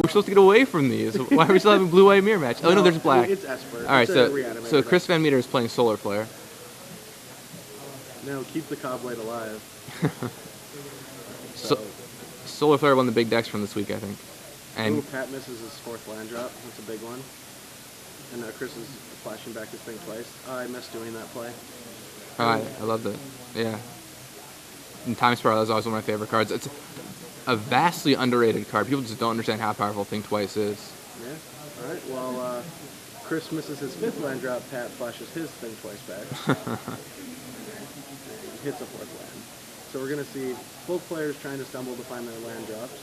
We're supposed to get away from these. Why are we still having blue-white mirror match? Oh, no, there's black. It's Esper. All right, so Chris VanMeter is playing Solar Flare. No, keep the Cobblade alive. Solar Flare won the big decks from this week, I think. And Pat misses his 4th land drop. That's a big one. And Chris is flashing back his thing twice. I miss doing that play. I love that. Yeah. And Time Spiral is always one of my favorite cards. It's a vastly underrated card. People just don't understand how powerful Think Twice is. Yeah. All right. Well, Chris misses his 5th land drop. Pat flashes his Think Twice back. Hits a 4th land. So we're going to see both players trying to stumble to find their land drops.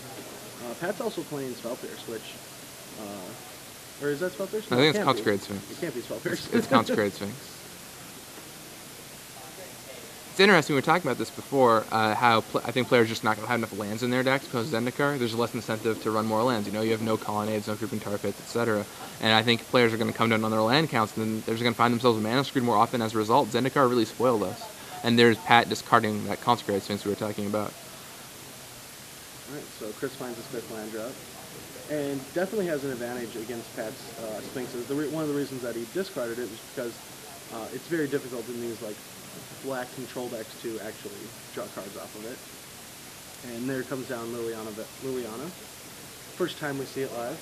Pat's also playing Spell Pierce, which... or is that Spell Pierce? No, I think it's Consecrated Sphinx. It can't be Spell Pierce. It's Consecrated Sphinx. It's interesting, we were talking about this before, how I think players just not going to have enough lands in their decks because of Zendikar. There's less incentive to run more lands. You know, you have no Colonnades, no Creeping Tar Pits, etc. And I think players are going to come down on their land counts, and then they're going to find themselves mana screwed more often as a result. Zendikar really spoiled us. And there's Pat discarding that Consecrated Sphinx we were talking about. Alright, so Chris finds his 5th land drop. And definitely has an advantage against Pat's Sphinxes. One of the reasons that he discarded it was because it's very difficult in these like black control decks to actually draw cards off of it. And there comes down Liliana. First time we see it live.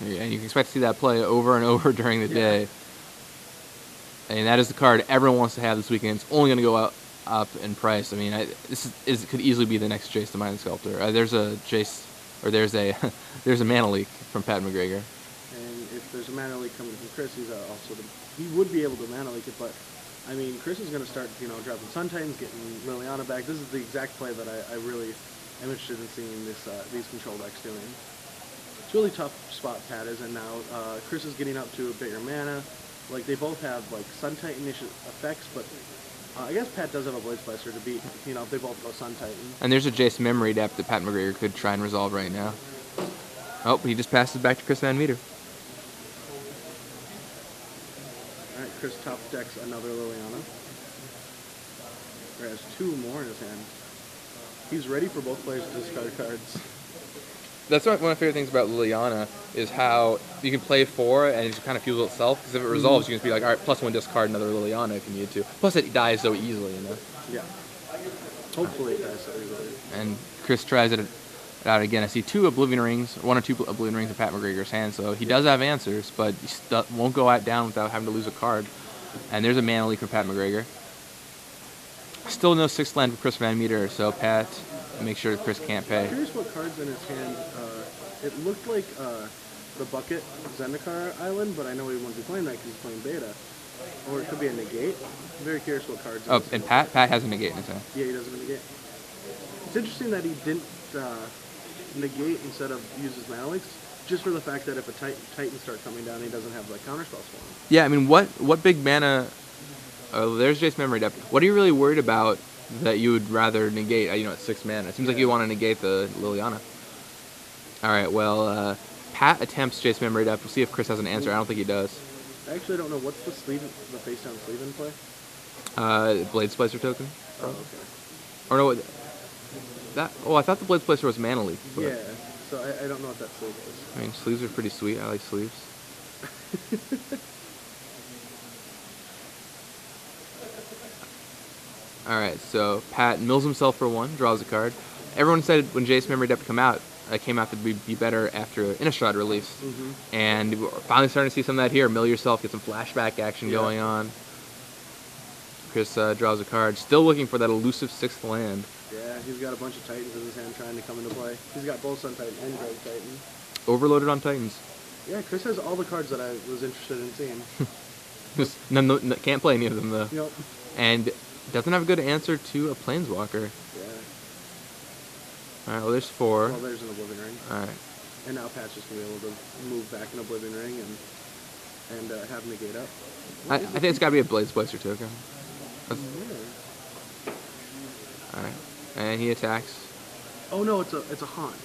Yeah, and you can expect to see that play over and over during the day. And that is the card everyone wants to have this weekend. It's only going to go up in price. I mean, this could easily be the next Jace the Mind Sculptor. There's a Jace, or there's a mana leak from Pat McGregor. And if there's a mana leak coming from Chris, he would be able to mana leak it. But I mean, Chris is going to start, dropping Sun Titans, getting Liliana back. This is the exact play that I really am interested in seeing these control decks doing. It's a really tough spot Pat is in now. Chris is getting up to a bigger mana. Like, they both have, like, Sun Titan-ish effects, but I guess Pat does have a Blade Splicer to beat, if they both go Sun Titan. And there's a Jace memory depth that Pat McGregor could try and resolve right now. Oh, he just passes back to Chris VanMeter. Alright, Chris top decks another Liliana. He has 2 more in his hand. He's ready for both players to discard cards. That's one of my favorite things about Liliana is how you can play 4 and it just kind of fuels itself. Because if it resolves, you can just be like, all right, +1 discard another Liliana if you need to. Plus, it dies so easily, Yeah. Hopefully it dies so easily. And Chris tries it out again. I see 2 Oblivion Rings, 1 or 2 Oblivion Rings in Pat McGregor's hand. So he does have answers, but he won't go out down without having to lose a card. And there's a mana leak for Pat McGregor. Still no 6th land for Chris VanMeter, so Pat, make sure that Chris can't pay. I'm curious what cards in his hand. It looked like the Bucket Zendikar Island, but I know he won't be playing that because he's playing Beta. Or it could be a Negate. I'm very curious what cards. Oh, and Pat has a Negate in his hand. Yeah, he does have a Negate. It's interesting that he didn't Negate instead of use his mana leaks, just for the fact that if a Titan starts coming down, he doesn't have like counterspells for him. Yeah, I mean, what big mana... Oh, there's Jace Memory Depth. What are you really worried about that you would rather negate, at 6 mana? It seems like you want to negate the Liliana. Alright, well, Pat attempts Jace Memory Depth. We'll see if Chris has an answer. I don't think he does. I actually don't know. What's the face down sleeve in play? Blade Splicer token. Oh, okay. Or no, I thought the Blade Splicer was mana leak. Yeah, so I don't know what that sleeve is. I mean, sleeves are pretty sweet. I like sleeves. Alright, so Pat mills himself for 1, draws a card. Everyone said when Jace Memory Depth came out to be better after Innistrad release. Mm-hmm. And we're finally starting to see some of that here. Mill yourself, get some flashback action going on. Chris draws a card. Still looking for that elusive 6th land. Yeah, he's got a bunch of Titans in his hand trying to come into play. He's got both Sun Titan and Greg Titan. Overloaded on Titans. Yeah, Chris has all the cards that I was interested in seeing. no, can't play any of them, though. Yep. And doesn't have a good answer to a Planeswalker. Yeah. Alright, well, there's 4. Well, there's an Oblivion Ring. Alright. And now Pat's just going to be able to move back an Oblivion Ring and have Negate up. I think it's got to be a Blade Splicer token. Alright. And he attacks. Oh, no, it's a Haunt.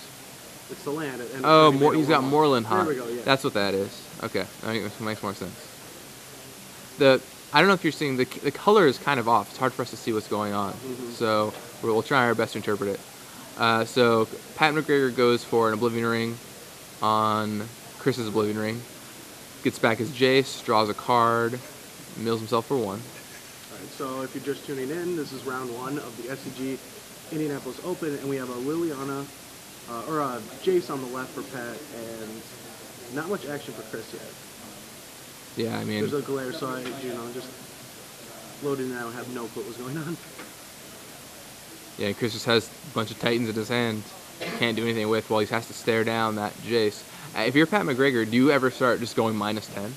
It's the land. And he's got Moorland Haunt. There we go, yeah. That's what that is. Okay, that makes more sense. I don't know if you're seeing, the color is kind of off. It's hard for us to see what's going on. Mm-hmm. So we'll try our best to interpret it. So Pat McGregor goes for an Oblivion Ring. on Chris's Oblivion Ring. Gets back his Jace, draws a card, mills himself for 1. All right, so if you're just tuning in, this is round 1 of the SCG Indianapolis Open, and we have a Liliana, or a Jace on the left for Pat, and not much action for Chris yet. Yeah, I mean... There's a glare, so I, just loading that, I would have no clue what was going on. Yeah, Chris just has a bunch of Titans in his hand. Can't do anything with while he has to stare down that Jace. If you're Pat McGregor, do you ever start just going -10?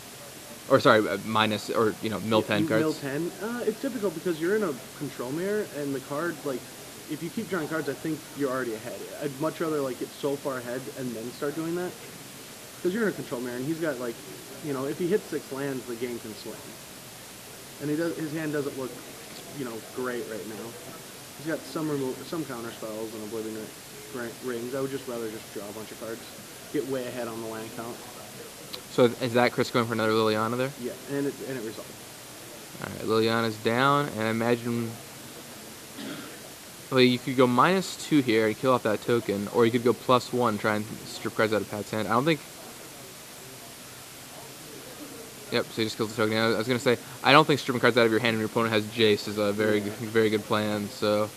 Or sorry, minus, or, mill 10 cards? Mill 10? It's difficult because you're in a control mirror, and the card, like, if you keep drawing cards, I think you're already ahead. I'd much rather, like, get so far ahead and then start doing that. Because you're in a control mirror, and he's got, like, if he hits 6 lands, the game can swing. And his hand doesn't look, great right now. He's got some counter spells and Oblivion Rings. I would just rather just draw a bunch of cards. Get way ahead on the land count. So is that Chris going for another Liliana there? Yeah, and it resolved. Alright, Liliana's down, and I imagine... Well, you could go -2 here and kill off that token, or you could go +1, try and strip cards out of Pat's hand. I don't think... Yep, so he just kills the token. I was going to say, I don't think stripping cards out of your hand when your opponent has Jace is a very good plan, so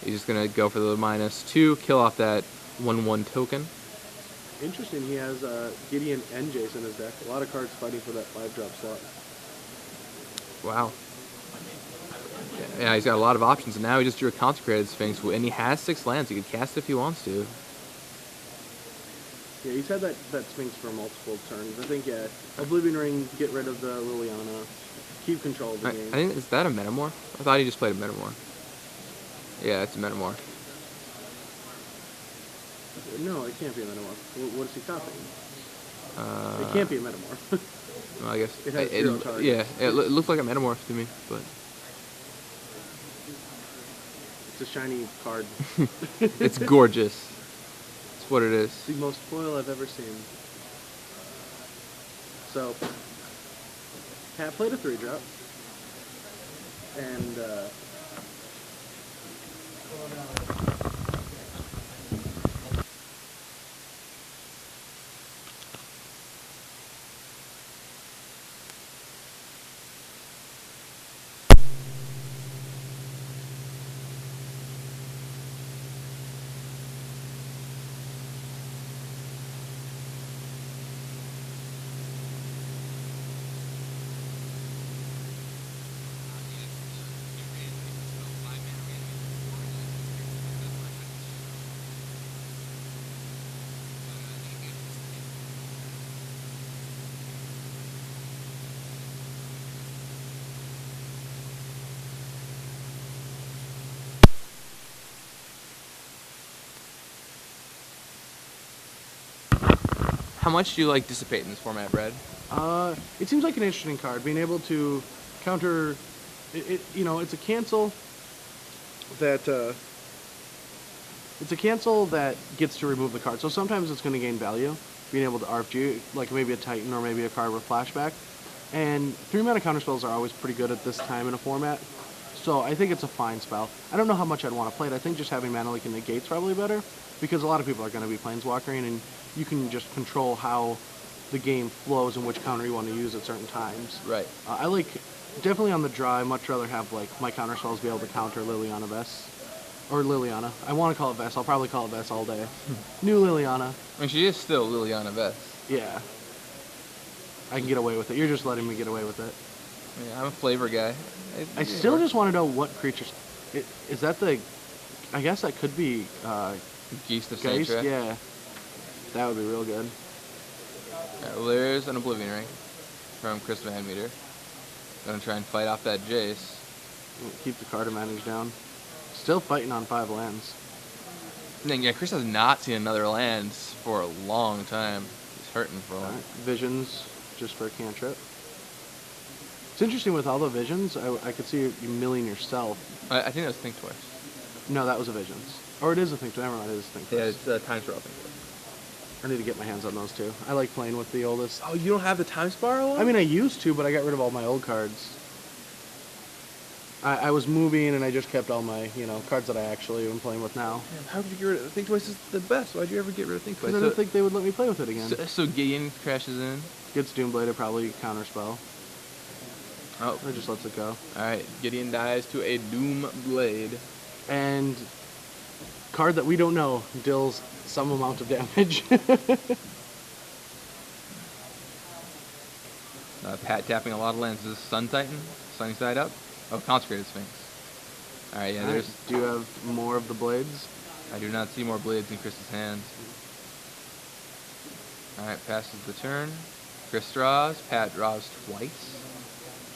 he's just going to go for the -2, kill off that 1/1 token. Interesting, he has Gideon and Jace in his deck. A lot of cards fighting for that 5-drop slot. Wow. Yeah, he's got a lot of options, and now he just drew a Consecrated Sphinx, and he has 6 lands. He could cast it if he wants to. Yeah, he's had that Sphinx for multiple turns. I think, yeah, Oblivion Ring, get rid of the Liliana, keep control of the game. I think, is that a Metamorph? I thought he just played a Metamorph. Yeah, it's a Metamorph. No, it can't be a Metamorph. What is he copying? It can't be a Metamorph. Well, I guess it has 0 targets. Yeah, it looks like a Metamorph to me, but it's a shiny card. It's gorgeous. It's what it is. It's the most foil I've ever seen. So, Pat played a 3-drop, and How much do you like Dissipate in this format, Brad? it seems like an interesting card. Being able to counter, it's a cancel that gets to remove the card. So sometimes it's going to gain value, being able to RFG, like maybe a Titan or maybe a card with flashback. And 3-mana counterspells are always pretty good at this time in a format. So I think it's a fine spell. I don't know how much I'd want to play it. I think just having Mana Leak and Negate's probably better, because a lot of people are going to be Planeswalkering, and you can just control how the game flows and which counter you want to use at certain times. Right. I like, definitely on the draw, I'd much rather have like my counterspells be able to counter Liliana Vess. Or Liliana. I want to call it Vess. I'll probably call it Vess all day. New Liliana. I mean, she is still Liliana Vess. Yeah. I can get away with it. You're just letting me get away with it. Yeah, I'm a flavor guy. I still just want to know what creatures... Is that the... I guess that could be... Geist of Geist? Sanctuary? Yeah. That would be real good. Alright, well, there's an Oblivion Ring from Chris VanMeter. Gonna try and fight off that Jace. Keep the card advantage down. Still fighting on 5 lands. And then, yeah, Chris has not seen another land for a long time. He's hurting for a while. Visions, just for a cantrip. It's interesting with all the visions, I could see you milling yourself. I think that was Think Twice. No, that was a visions. Or it is a Think Twice. Never mind, it is a Think Twice. Yeah, it's Time Spiral Think Twice. I need to get my hands on those too. I like playing with the oldest. Oh, you don't have the Time Spiral one? I mean, I used to, but I got rid of all my old cards. I was moving, and I just kept all my, cards that I actually am playing with now. How did you get rid of Think Twice is the best. Why'd you ever get rid of Think Twice? Because I didn't think they would let me play with it again. So Gideon crashes in. Gets Doomblade, probably counterspell. Oh. Or just lets it go. Alright, Gideon dies to a Doomblade. And card that we don't know deals some amount of damage. Pat tapping a lot of lands. Is this Sun Titan? Sunny side up? Oh, Consecrated Sphinx. Alright, yeah, there's... Do you have more of the blades? I do not see more blades in Chris's hands. Alright, passes the turn. Chris draws. Pat draws twice.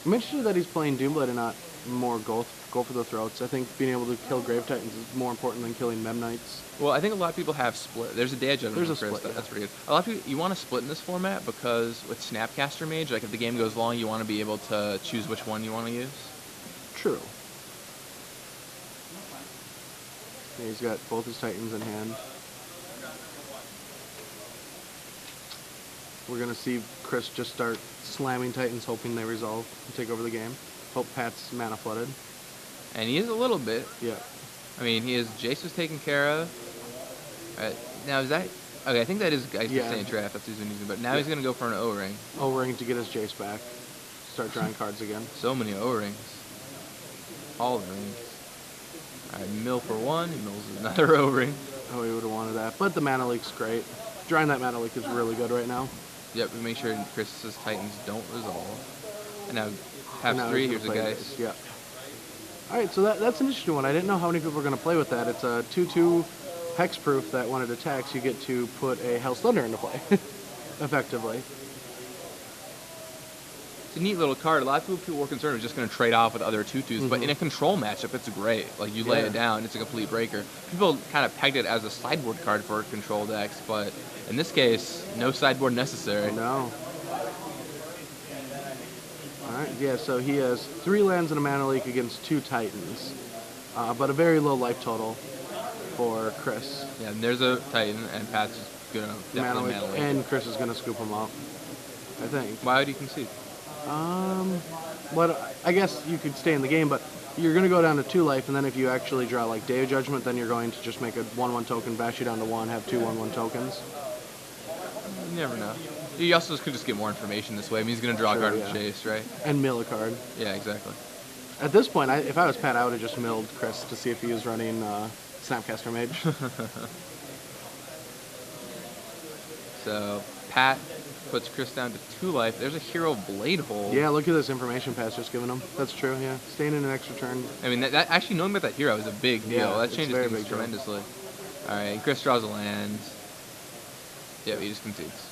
I'm interested that he's playing Doomblade and not more go for the throats. I think being able to kill Grave Titans is more important than killing Mem Knights. Well, I think a lot of people have split. There's a day judgment. There's a Chris. split. That's pretty good. A lot of people, you want to split in this format because with Snapcaster Mage, like if the game goes long, you want to be able to choose which one you want to use. True. Yeah, he's got both his Titans in hand. We're going to see Chris just start slamming Titans, hoping they resolve and take over the game. Hope Pat's mana flooded. And he is a little bit. Yeah. I mean, he is... Jace was taken care of. Now, is that... Okay, I think that is Geist Insane Draft. That's what he's been using. But now he's going to go for an O-Ring. O-Ring to get his Jace back. Start drawing cards again. So many O-Rings. All the rings. Alright, mill for one. He mills another O-Ring. Oh, he would have wanted that. But the mana leak's great. Drawing that mana leak is really good right now. Yep, we make sure Chris's Titans don't resolve. And now, taps three, here's a Geist. Yeah. Alright, so that's an interesting one. I didn't know how many people were going to play with that. It's a 2/2 hexproof that when it attacks, you get to put a Hell's Thunder into play, effectively. It's a neat little card. A lot of people were concerned it was just going to trade off with other 2/2s, but in a control matchup, it's great. Like, you lay it down, it's a complete breaker. People kind of pegged it as a sideboard card for control decks, but in this case, no sideboard necessary. No. Alright, yeah, so he has 3 lands and a mana leak against 2 Titans, but a very low life total for Chris. Yeah, and there's a Titan, and Pat's just going to definitely mana leak. And Chris is going to scoop him up, I think. Why would he concede? But I guess you could stay in the game, but you're going to go down to 2 life, and then if you actually draw like Day of Judgment, then you're going to just make a 1/1 token, bash you down to 1, have 2 1/1 tokens. You never know. You also could just get more information this way. I mean, he's going to draw a card with Chase, right? And mill a card. Yeah, exactly. At this point, if I was Pat, I would have just milled Chris to see if he was running Snapcaster Mage. So, Pat puts Chris down to 2 life. There's a Hero Blade Hole. Yeah, look at this information Pat's just giving him. That's true, yeah. Staying in an extra turn. I mean, that actually knowing about that hero is a big deal. Yeah, that changes things big tremendously. Alright, Chris draws a land. Yep, he just concedes.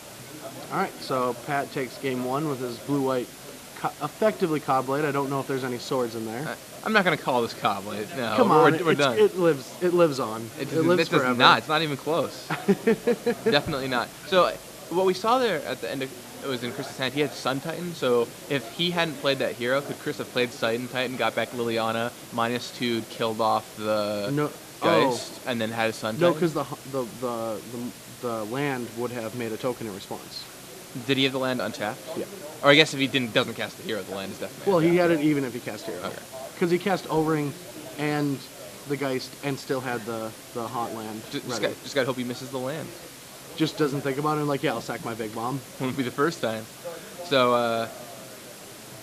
Alright, so Pat takes game 1 with his blue-white, effectively Cobblade. I don't know if there's any swords in there. I'm not going to call this Cobblade. No, Come on, we're done. It lives on. It lives forever. Does not. It's not even close. Definitely not. So, what we saw there at the end of it was in Chris's hand, he had Sun Titan, so if he hadn't played that hero, could Chris have played Sun Titan, got back Liliana, -2, killed off the Geist, and then had a Sun Titan? No, because the land would have made a token in response. Did he have the land untapped? Yeah. Or I guess if he doesn't cast the hero, the land is definitely Well, untapped. he had it even if he cast hero. Okay. Because he cast O-Ring and the Geist and still had the Haunt land ready. Just gotta hope he misses the land. Just doesn't think about it and like, yeah, I'll sack my big bomb. Won't be the first time. So,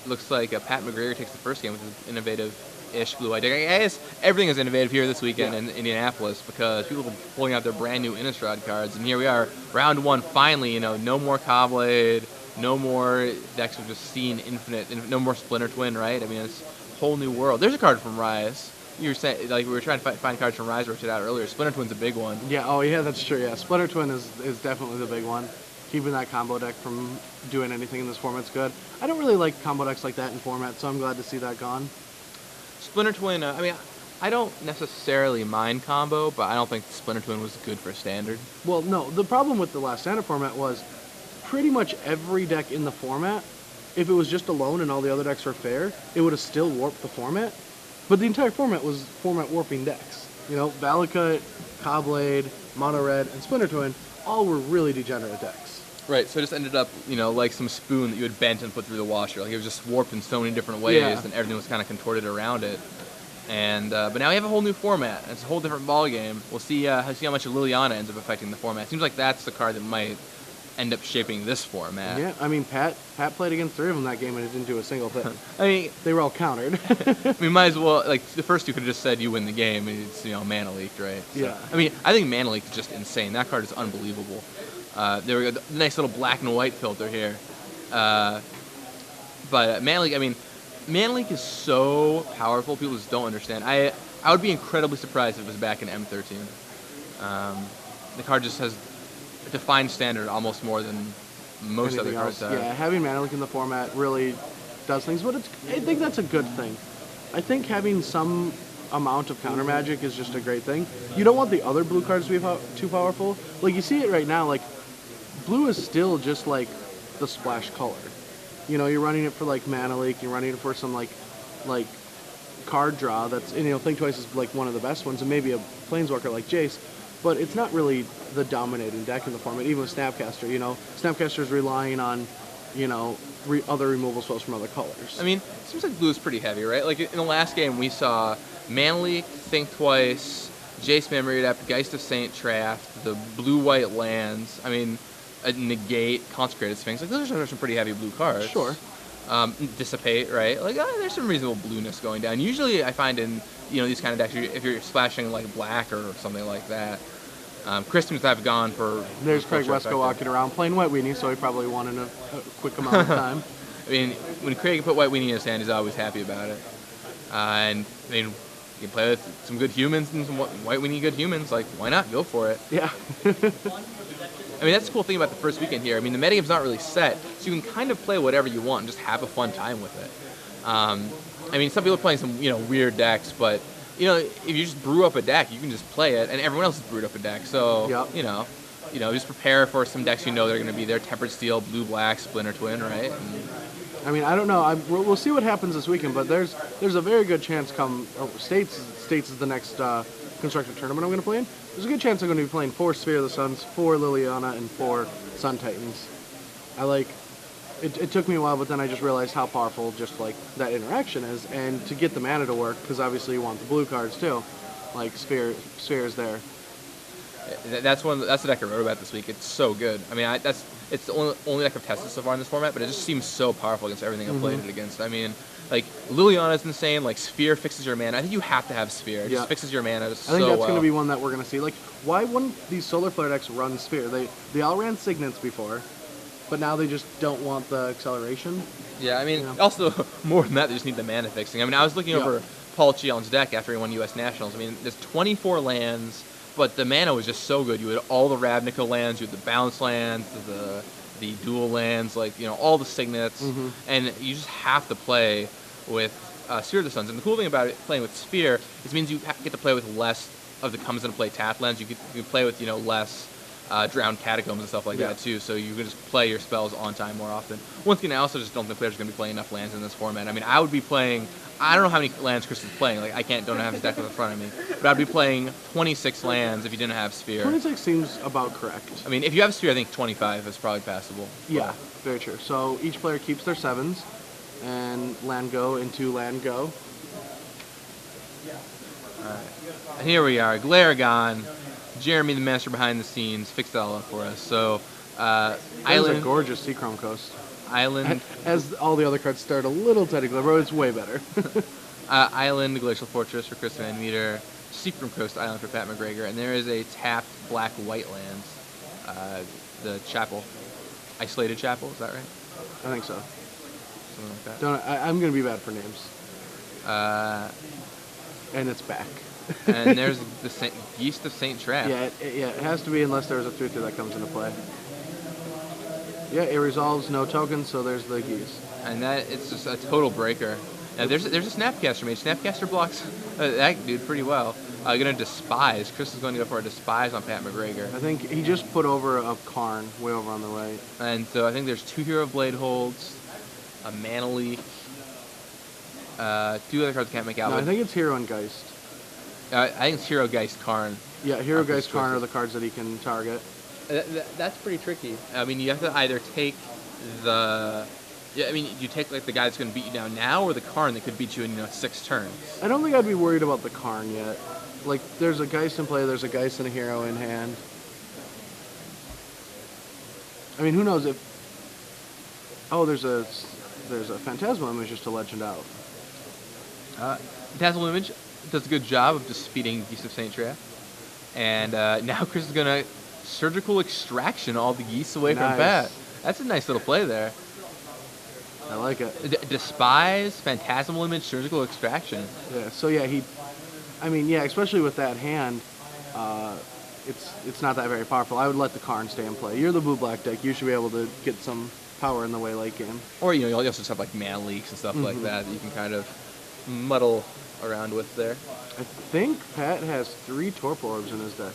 looks like Pat McGregor takes the first game with his innovative-ish blue-eyed deck. I guess everything is innovative here this weekend in Indianapolis because people are pulling out their brand new Innistrad cards, and here we are, round 1, finally, no more Cobblade, no more decks with just seen infinite, no more Splinter Twin, right? I mean, it's a whole new world. There's a card from Rise. You were saying, like, we were trying to find cards from Rise, worked it out earlier. Splinter Twin's a big one. Yeah, oh yeah, that's true, yeah. Splinter Twin is definitely the big one. Keeping that combo deck from doing anything in this format's good. I don't really like combo decks like that in format, so I'm glad to see that gone. Splinter Twin, I mean, I don't necessarily mind combo, but I don't think Splinter Twin was good for Standard. Well, no, the problem with the last Standard format was pretty much every deck in the format, if it was just alone and all the other decks were fair, it would have still warped the format. But the entire format was format warping decks. Valakut, Cobblade, Mono Red, and Splinter Twin all were really degenerate decks. Right, so it just ended up, like some spoon that you had bent and put through the washer. Like, it was just warped in so many different ways, Yeah. and everything was kind of contorted around it. And but now we have a whole new format. It's a whole different ball game. We'll see how much Liliana ends up affecting the format. It seems like that's the card that might end up shaping this format. Yeah, I mean, Pat played against 3 of them that game and it didn't do a single thing. I mean, they were all countered. I mean, might as well, like, the first two could have just said you win the game, and it's, mana leaked, right? So, Yeah. I mean, I think mana leak is just insane. That card is unbelievable. There we go, the nice little black and white filter here. But mana leak, I mean, mana leak is so powerful, people just don't understand. I would be incredibly surprised if it was back in M13. The card just has a defined standard almost more than most Anything other cards else. have. Yeah, having mana leak in the format really does things, but I think that's a good thing. I think having some amount of counter magic is just a great thing. You don't want the other blue cards to be too powerful. Like, you see it right now, like, blue is still just like the splash color. You're running it for like mana leak, you're running it for some like card draw that's, and Think Twice is like one of the best ones, and maybe a Planeswalker like Jace, but it's not really the dominating deck in the format, even with Snapcaster. Snapcaster's relying on, other removal spells from other colors. I mean, it seems like blue is pretty heavy, right? Like, in the last game, we saw Mana Leak, Think Twice, Jace Memory Adept, Geist of Saint Traft, the blue-white lands. I mean, Negate, Consecrated Sphinx. Like, those are some pretty heavy blue cards. Sure. Dissipate, right? Like, there's some reasonable blueness going down. Usually, I find in these kind of decks, if you're splashing like black or something like that. Christmas, I've gone for. There's Craig Wesco walking around playing White Weenie, so he probably won in a quick amount of time. I mean, when Craig put White Weenie in his hand, he's always happy about it. And I mean, you can play with some good humans and some White Weenie good humans. Like, why not? Go for it. Yeah. I mean, that's the cool thing about the first weekend here. I mean, the metagame's not really set, so you can kind of play whatever you want and just have a fun time with it. I mean, some people are playing some, weird decks, but, if you just brew up a deck, you can just play it, and everyone else has brewed up a deck. So, yep. Just prepare for some decks they're going to be there. Tempered Steel, Blue-Black, Splinter Twin, right? I mean, I don't know. We'll see what happens this weekend, but there's a very good chance States is the next constructed tournament I'm going to play in. There's a good chance I'm going to be playing 4 Sphere of the Suns, 4 Liliana, and 4 Sun Titans. It took me a while, but then I just realized how powerful just like that interaction is, and to get the mana to work, because obviously you want the blue cards too. Like Sphere is there. That's the deck I wrote about this week. It's so good. I mean, it's the only deck I've tested so far in this format, but it just seems so powerful against everything I've played it against. I mean, like, Liliana's insane. Like, Sphere fixes your mana. I think you have to have Sphere. It just fixes your mana so well. I think that's going to be one that we're going to see. Like, why wouldn't these Solar Flare decks run Sphere? They all ran Signets before, but now they just don't want the acceleration. Yeah, I mean, also, more than that, they just need the mana fixing. I mean, I was looking over Paul Cheon's deck after he won U.S. Nationals. I mean, there's 24 lands, but the mana was just so good. You had all the Ravnica lands, you had the bounce lands, the dual lands, like, all the Signets, and you just have to play with Sphere of the Suns. And the cool thing about playing with Sphere is it means you get to play with less of the comes into play tap lands. You can play with, less drowned catacombs and stuff like that too, so you can just play your spells on time more often. Once again, I also just don't think players are going to be playing enough lands in this format. I mean, I would be playing, I don't know how many lands Chris is playing, like, don't have his deck in front of me, but I'd be playing 26 lands if you didn't have Sphere. 26 seems about correct. I mean, if you have Sphere, I think 25 is probably passable. Yeah, very true. So each player keeps their 7s, and land go into land go. Alright, and here we are, Glaragon. Jeremy, the master behind the scenes, fixed it all up for us. So, Island, a gorgeous Seachrome Coast. Island, as all the other cards start a little technical, but it's way better. Island, Glacial Fortress for Chris VanMeter, Seachrome Coast Island for Pat McGregor, and there is a tapped black-white lands, the Chapel, Isolated Chapel. Is that right? I think so. Something like that. I'm gonna be bad for names. And it's back. And there's the Geist of Saint Traft. Yeah, it has to be unless there's a 3/3 that comes into play. Yeah, it resolves no tokens, so there's the Geese. And it's just a total breaker. Now there's a Snapcaster mage. Snapcaster blocks that dude pretty well. Gonna Despise. Chris is going to go for a Despise on Pat McGregor. I think he just put over a Karn way over on the right. And so I think there's 2 Hero Blade holds, a Mana Leak, 2 other cards I can't make out. No, I think it's Hero and Geist. I think it's Hero Geist Karn. Yeah, Hero Geist Karn are the cards that he can target. That's pretty tricky. I mean, you have to either take the... Yeah, I mean, you take like the guy that's going to beat you down now, or the Karn that could beat you in 6 turns. I don't think I'd be worried about the Karn yet. Like, there's a Geist in play, there's a Geist and a Hero in hand. I mean, who knows if... Oh, there's a Phantasmal Image just to legend out. Phantasmal Image does a good job of just defeating Geese of St. Trap. And now Chris is going to Surgical Extraction all the Geese away from Pat. That's a nice little play there. I like it. Despise, Phantasmal Image, Surgical Extraction. Yeah, so yeah, especially with that hand, it's not that very powerful. I would let the Karn stay in play. You're the blue-black deck. You should be able to get some power in the way late game. Or, you also just have like mana leaks and stuff like that you can kind of muddle around with there. I think Pat has 3 Torpor Orbs in his deck.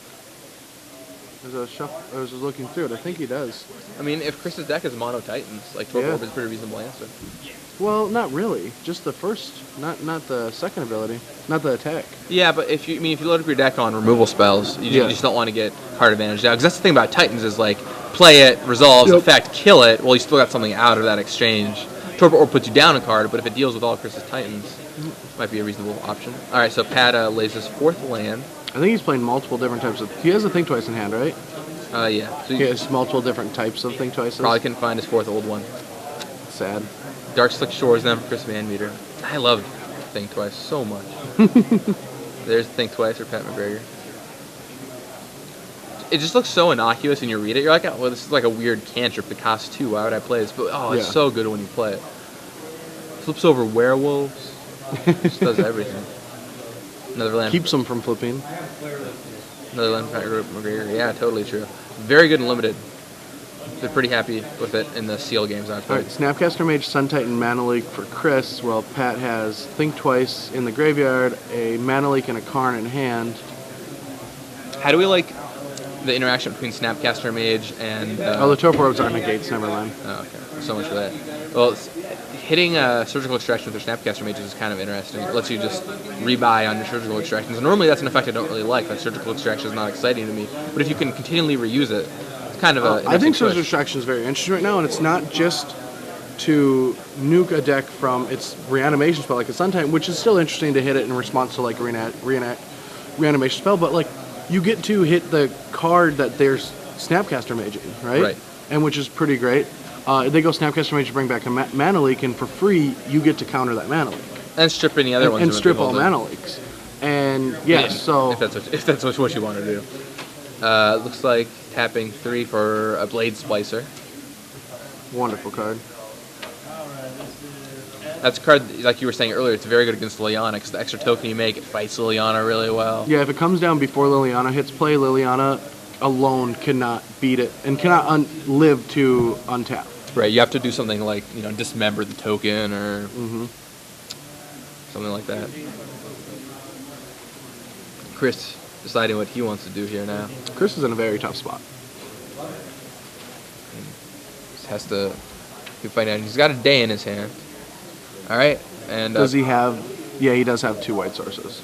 I was looking through it. I think he does. I mean, if Chris's deck is mono Titans, like Torpor Orb is a pretty reasonable answer. Well, not really. Just the first, not the second ability, not the attack. Yeah, but if you load up your deck on removal spells, you just don't want to get card advantage now. Because that's the thing about Titans is like play it, resolves, effect, kill it. Well, you still got something out of that exchange. Torpor Orb puts you down a card, but if it deals with all Chris's Titans, it might be a reasonable option. All right, so Pat lays his 4th land. I think he's playing multiple different types of... He has a Think Twice in hand, right? Yeah. So he has multiple different types of Think Twices. Probably couldn't find his 4th old one. Sad. Dark Slick Shores then for Chris VanMeter. I love Think Twice so much. There's Think Twice for Pat McGregor. It just looks so innocuous when you read it. You're like, oh, well, this is like a weird cantrip that costs 2. Why would I play this? But it's so good when you play it. Flips over werewolves. Just does everything. Another land. Keeps them from flipping. Another land for McGregor. Yeah, totally true. Very good and limited. They're pretty happy with it in the Seal games I've played. Alright, Snapcaster Mage, Sun Titan, Mana Leak for Chris. Well, Pat has Think Twice in the graveyard, a Mana Leak and a Karn in hand. How do we like the interaction between Snapcaster Mage and... the Torpor Orbs are negates, never mind. Oh, okay. So much for that. Well, hitting Surgical Extraction with your Snapcaster Mages is kind of interesting. It lets you just rebuy on your Surgical Extractions. And normally that's an effect I don't really like. That Surgical Extraction is not exciting to me. But if you can continually reuse it, it's kind of a... I think Surgical Extraction is very interesting right now, and it's not just to nuke a deck from its reanimation spell, like a Sun Titan, which is still interesting to hit it in response to like a reanimation spell, but like you get to hit the card that there's Snapcaster Mage in, right? Right. And which is pretty great. They go Snapcaster Mage to bring back a Mana Leak, and for free, you get to counter that Mana Leak. And strip any other ones. And strip all Mana Leaks. And, so... If that's what you want to do. Looks like tapping 3 for a Blade Splicer. Wonderful card. That's a card, like you were saying earlier, it's very good against Liliana, because the extra token you make, it fights Liliana really well. Yeah, if it comes down before Liliana hits play, Liliana alone cannot beat it, and cannot live to untap. Right, you have to do something like, dismember the token, or something like that. Chris deciding what he wants to do here now. Chris is in a very tough spot. He has to find out. He's got a day in his hand. All right, and does he have? Yeah, he does have 2 white sources.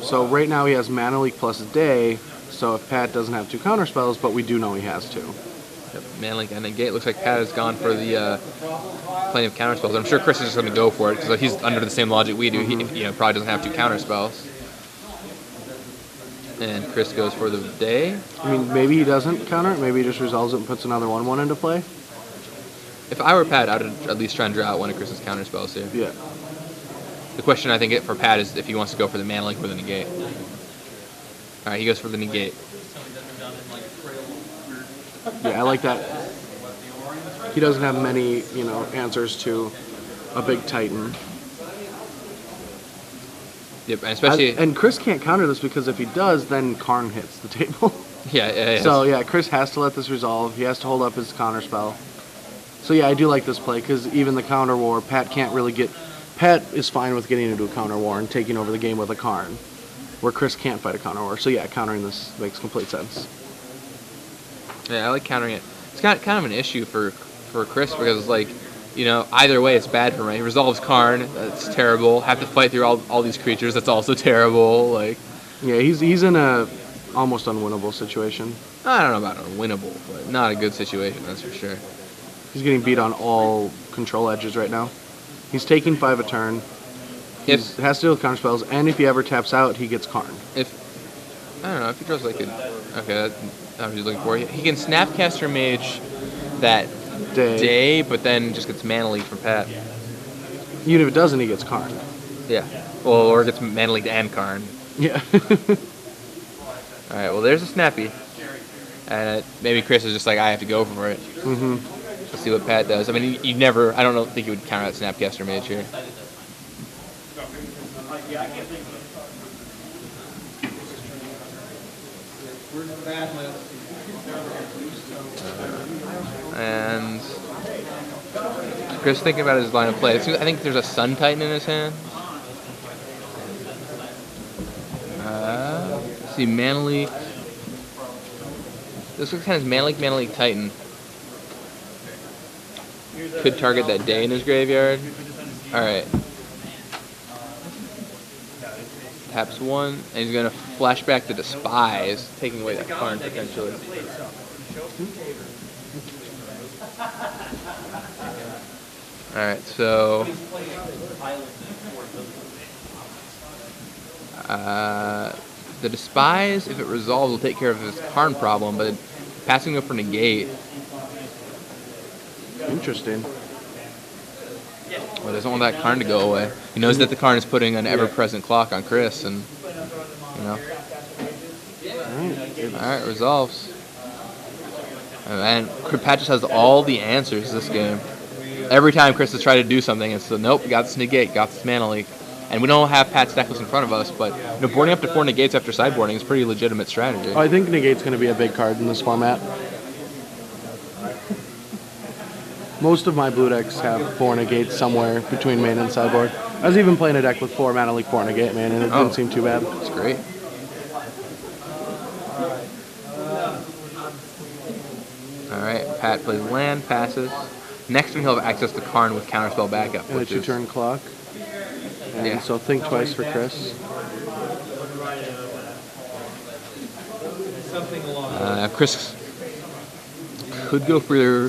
So right now he has Mana Leak plus Day. So if Pat doesn't have 2 counter spells, but we do know he has 2. Yep, Mana Leak and Negate. Looks like Pat has gone for the plenty of counter spells. I'm sure Chris is just going to go for it because he's under the same logic we do. He probably doesn't have 2 counter spells. And Chris goes for the Day. I mean, maybe he doesn't counter it. Maybe he just resolves it and puts another 1/1 into play. If I were Pat, I would at least try and draw out one of Chris's counter spells here. Yeah. The question I think for Pat is if he wants to go for the Mana Leak or the Negate. All right, he goes for the Negate. Yeah, I like that. He doesn't have many, answers to a big Titan. Yep, and especially... And Chris can't counter this because if he does, then Karn hits the table. Yeah. So, yeah, Chris has to let this resolve. He has to hold up his counter spell. So, yeah, I do like this play because even the counter war, Pat can't really get... Pat is fine with getting into a counter war and taking over the game with a Karn, where Chris can't fight a counter war. So, yeah, countering this makes complete sense. Yeah, I like countering it. It's kind of an issue for Chris because, like, either way it's bad for him. Right? He resolves Karn, that's terrible. Have to fight through all these creatures, that's also terrible. Like, yeah, he's in a almost unwinnable situation. I don't know about unwinnable, but not a good situation, that's for sure. He's getting beat on all control edges right now. He's taking 5 a turn. He has to deal with counter spells, and if he ever taps out, he gets Karn. I don't know, if he draws like a... Okay, that's what he's looking for. He can Snapcaster Mage that day, but then just gets Mana Leak from Pat. Even if it doesn't, he gets Karn. Yeah. Well, or gets Mana Leak and Karn. Yeah. Alright, well, there's a Snappy. And maybe Chris is just like, I have to go for it. Mm-hmm. Let's see what Pat does. I mean, you never... I don't think you would counter that Snapcaster Mage here. And Chris thinking about his line of play. I think there's a Sun Titan in his hand. Let's see, Mana Leak. This looks kind of Mana Leak, Titan. Could target that day in his graveyard. Alright. Taps 1, and he's going to flash back to Despise, taking away that Karn potentially. Alright, so... the Despise, if it resolves, will take care of his Karn problem, but passing up for Negate... Interesting. Well, doesn't want that Karn to go away. He knows that the Karn is putting an ever-present clock on Chris, and, you know. Alright, resolves. And Pat just has all the answers this game. Every time Chris has tried to do something, it's nope, got this Negate, got this Mana Leak. And we don't have Pat's deck list in front of us, but boarding up to 4 Negates after sideboarding is a pretty legitimate strategy. I think Negate's going to be a big card in this format. Most of my blue decks have 4 Negates somewhere between main and sideboard. I was even playing a deck with 4 Mana Leak, 4 Negate, man, and it didn't seem too bad. That's great. Alright, Pat plays land, passes. Next turn he'll have access to Karn with Counterspell backup. And a 2-turn clock. And so think twice for Chris. Chris could go for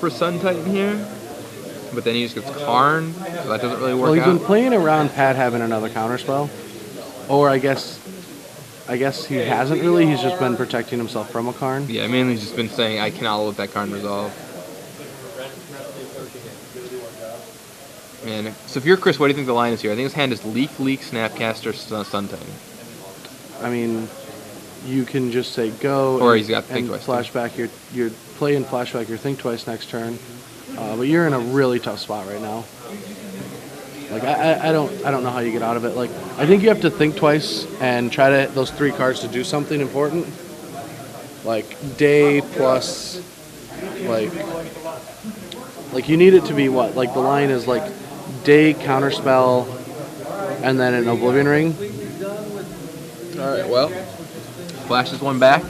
Sun Titan here, but then he just gets Karn, so that doesn't really work out. Well, he's been playing around Pat having another counterspell, or I guess he hasn't really. He's just been protecting himself from a Karn. Yeah, mainly he's just been saying, I cannot let that Karn resolve. And so if you're Chris, what do you think the line is here? I think his hand is Leak, Snapcaster, Sun Titan. I mean, you can just say go, or he's got Think Twice. Flashback your play and flashback your Think Twice next turn. But you're in a really tough spot right now. Like I don't know how you get out of it. Like I think you have to think twice and try to those 3 cards to do something important. Like day plus like you need it to be what? Like the line is like day, counterspell, and then an Oblivion Ring. Alright, well. Flashes 1 back.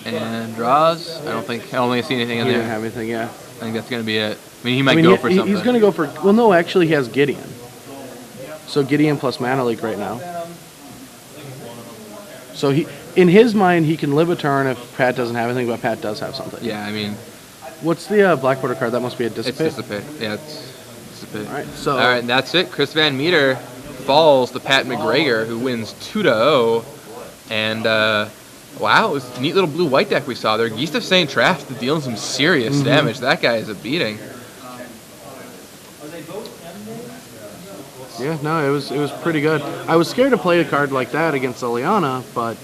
And draws. I don't think I see anything in there. He didn't have anything, yeah. I think that's going to be it. I mean, he might go for something. He's going to go for... Well, no, actually, he has Gideon. So Gideon plus Mana Leak right now. So in his mind, he can live a turn if Pat doesn't have anything, but Pat does have something. Yeah, I mean... What's the Black Border card? That must be a Dissipate? It's Dissipate. Yeah, it's Dissipate. All right, and that's it. Chris VanMeter falls to Pat McGregor, who wins 2-0. And, wow, it was a neat little blue-white deck we saw there. Geist of St. Traft dealing some serious damage. That guy is a beating. Yeah, no, it was pretty good. I was scared to play a card like that against Liliana, but,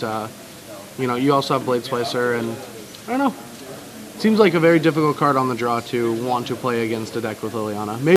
you also have Blade Splicer, and I don't know. Seems like a very difficult card on the draw to want to play against a deck with Liliana. Maybe